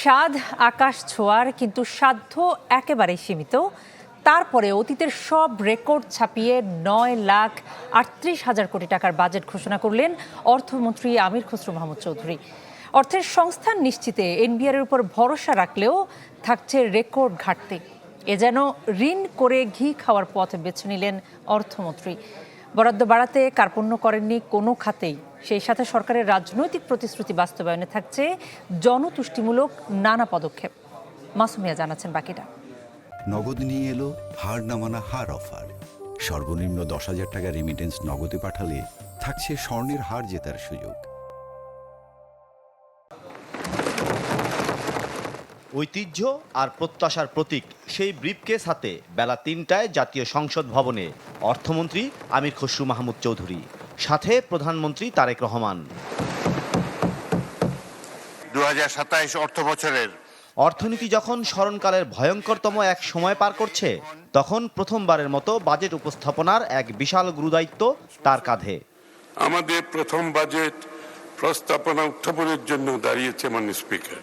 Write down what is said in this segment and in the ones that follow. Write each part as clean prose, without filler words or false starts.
স্বাদ আকাশ ছোঁয়ার, কিন্তু সাধ্য একেবারেই সীমিত। তারপরে অতীতের সব রেকর্ড ছাপিয়ে 9,38,000 কোটি টাকার বাজেট ঘোষণা করলেন অর্থমন্ত্রী আমির খসরু মাহমুদ চৌধুরী। অর্থের সংস্থান নিশ্চিতে এনবিআরের উপর ভরসা রাখলেও থাকছে রেকর্ড ঘাটতি। এ যেন ঋণ করে ঘি খাওয়ার পথ বেছে নিলেন অর্থমন্ত্রী। বরাদ্দ বাড়াতে কার্পণ্য করেননি কোনো খাতেই। সেই সাথে সরকারের রাজনৈতিক প্রতিশ্রুতি বাস্তবায়নে থাকছে জনতুষ্টিমূলক নানা পদক্ষেপ। মাসুমিয়া জানাচ্ছেন বাকিটা। নগদ নিয়ে এলো হার না মানা হার অফার। সর্বনিম্ন 10,000 টাকা রেমিটেন্স নগদে পাঠালে থাকছে স্বর্ণের হার জেতার সুযোগ। ঐতিহ্য আর প্রত্যাশার প্রতীক সেই ব্রিফকেস হাতে বেলা ৩টায় জাতীয় সংসদ ভবনে অর্থমন্ত্রী আমির খসরু মাহমুদ চৌধুরী, সাথে প্রধানমন্ত্রী তারেক রহমান। ২০২৭ অর্থ বছরের অর্থনীতি যখন স্মরণকালের ভয়ঙ্করতম এক সময় পার করছে, তখন প্রথমবারের মতো বাজেট উপস্থাপনার এক বিশাল গুরুদায়িত্ব তার কাঁধে। আমাদের প্রথম বাজেট প্রস্তাবনা উত্থাপনের জন্য দাঁড়িয়েছে মাননীয় স্পিকার।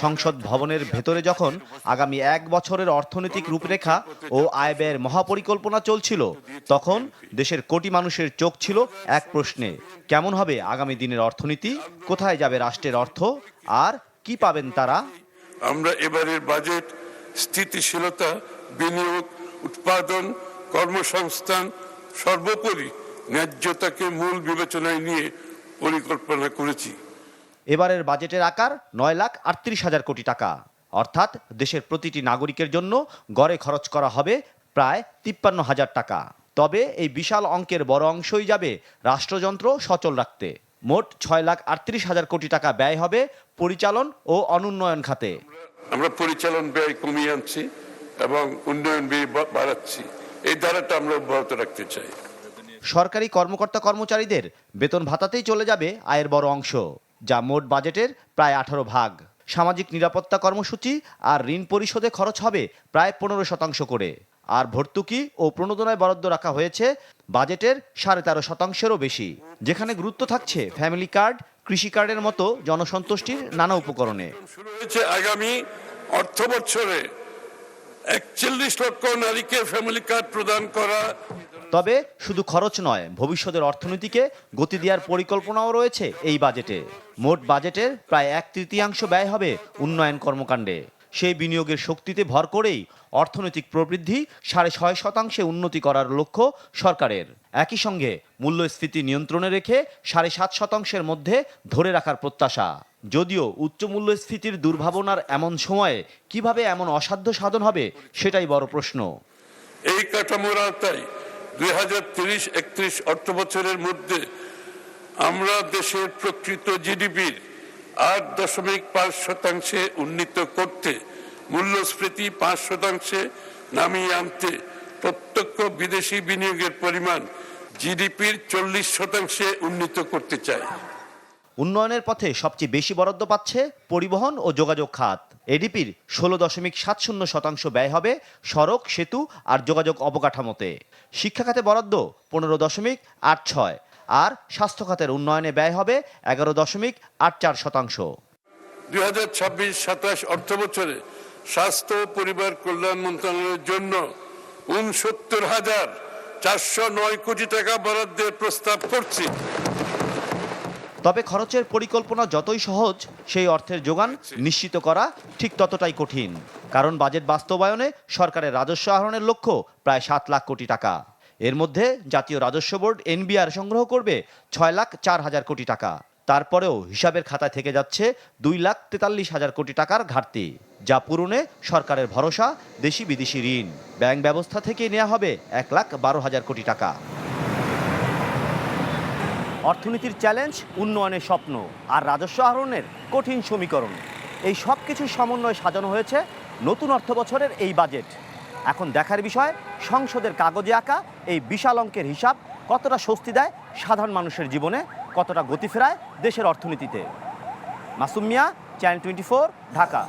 সংসদ ভবনের ভেতরে যখন আগামী 1 বছরের অর্থনৈতিক রূপরেখা ও আয় ব্যয়ের মহাপরিকল্পনা চলছিল, তখন দেশের কোটি মানুষের চোখ ছিল এক প্রশ্নে: কেমন হবে আগামী দিনের অর্থনীতি, কোথায় যাবে রাষ্ট্রের অর্থ, আর কি পাবেন তারা? আমরা এবারের বাজেট স্থিতিশীলতা, বিনিয়োগ, উৎপাদন, কর্মসংস্থান, সর্বোপরি ন্যায্যতাকে মূল বিবেচনায় নিয়ে পরিকল্পনা করেছি। এবারের বাজেটের আকার 9,38,000 কোটি টাকা, অর্থাৎ দেশের প্রতিটি নাগরিকের জন্য গড়ে খরচ করা হবে প্রায় 53,000 টাকা। তবে এই বিশাল অঙ্কের বড় অংশই যাবে রাষ্ট্রযন্ত্র সচল রাখতে। মোট 6,38,000 কোটি টাকা ব্যয় হবে পরিচালন ও অনুন্নয়ন খাতে। আমরা পরিচালন ব্যয় কমিয়ে আনছি এবং উন্নয়ন ব্যয় বাড়াচ্ছি। এই ধারাটা আমরা অব্যাহত রাখতে চাই। সরকারি কর্মকর্তা কর্মচারীদের বেতন ভাতাতেই চলে যাবে আয়ের বড় অংশ, যা মোট বাজেটের প্রায় 18 ভাগ। সামাজিক নিরাপত্তা কর্মসূচি আর ঋণ পরিশোধে খরচ হবে প্রায় 15% করে। আর ভর্তুকি ও প্রণোদনায় বরাদ্দ রাখা হয়েছে বাজেটের 13.5%-এরও বেশি, যেখানে গুরুত্ব থাকছে ফ্যামিলি কার্ড, কৃষি কার্ডের মতো জনসন্তুষ্টির নানা উপকরণে। শুরু হয়েছে আগামী অর্থ বছরে 41 লক্ষ নারীকে ফ্যামিলি কার্ড প্রদান করা। তবে শুধু খরচ নয়, ভবিষ্যতের অর্থনীতিকে গতি দেওয়ার পরিকল্পনাও রয়েছে এই বাজেটে। মোট বাজেটের প্রায় 1/3 ব্যয় হবে উন্নয়ন কর্মকাণ্ডে। সেই বিনিয়োগের শক্তিতে ভর করেই অর্থনৈতিক প্রবৃদ্ধি 6.5% উন্নতি করার লক্ষ্য সরকারের। একই সঙ্গে মূল্যস্ফীতি নিয়ন্ত্রণে রেখে 7.5%-এর মধ্যে ধরে রাখার প্রত্যাশা। যদিও উচ্চ মূল্যস্ফীতির দুর্ভাবনার এমন সময়ে কিভাবে এমন অসাধ্য সাধন হবে, সেটাই বড় প্রশ্ন। এই কাঠামোর আওতায় 2030-31 অর্থ বছরের মধ্যে আমরা দেশের প্রকৃত জিডিপির 8.5% উন্নীত করতে, মূল্যস্ফীতি 5% নামিয়ে আনতে, প্রত্যক্ষ বিদেশি বিনিয়োগের পরিমাণ জিডিপির 40% উন্নীত করতে চাই। উন্নয়নের পথে সবচেয়ে বেশি বরাদ্দ পাচ্ছে পরিবহন ও যোগাযোগ খাত। এডিপির 16.70% ব্যয় হবে সড়ক, সেতু আর যোগাযোগ অবকাঠামোতে। শিক্ষা খাতে বরাদ্দ 15.86, আর স্বাস্থ্য খাতের উন্নয়নে ব্যয় হবে 11.84%। 2026-27 অর্থ বছরে স্বাস্থ্য ও পরিবার কল্যাণ মন্ত্রণালয়ের জন্য 69,409 কোটি টাকা বরাদ্দের প্রস্তাব করছি। তবে খরচের পরিকল্পনা যতই সহজ, সেই অর্থের যোগান নিশ্চিত করা ঠিক ততটাই কঠিন। কারণ বাজেট বাস্তবায়নে সরকারের রাজস্ব আহরণের লক্ষ্য প্রায় 7 লাখ কোটি টাকা। এর মধ্যে জাতীয় রাজস্ব বোর্ড এনবিআর সংগ্রহ করবে 6,04,000 কোটি টাকা। তারপরেও হিসাবের খাতায় থেকে যাচ্ছে 2,43,000 কোটি টাকার ঘাটতি, যা পূরণে সরকারের ভরসা দেশি বিদেশি ঋণ। ব্যাংক ব্যবস্থা থেকে নেওয়া হবে 1,12,000 কোটি টাকা। অর্থনীতির চ্যালেঞ্জ, উন্নয়নের স্বপ্ন আর রাজস্ব আহরণের কঠিন সমীকরণ, এই সব কিছুর সমন্বয়ে সাজানো হয়েছে নতুন অর্থ বছরের এই বাজেট। এখন দেখার বিষয়, সংসদের কাগজে আঁকা এই বিশাল অঙ্কের হিসাব কতটা স্বস্তি দেয় সাধারণ মানুষের জীবনে, কতটা গতি ফেরায় দেশের অর্থনীতিতে। মাসুম মিয়া, চ্যানেল 24, ঢাকা।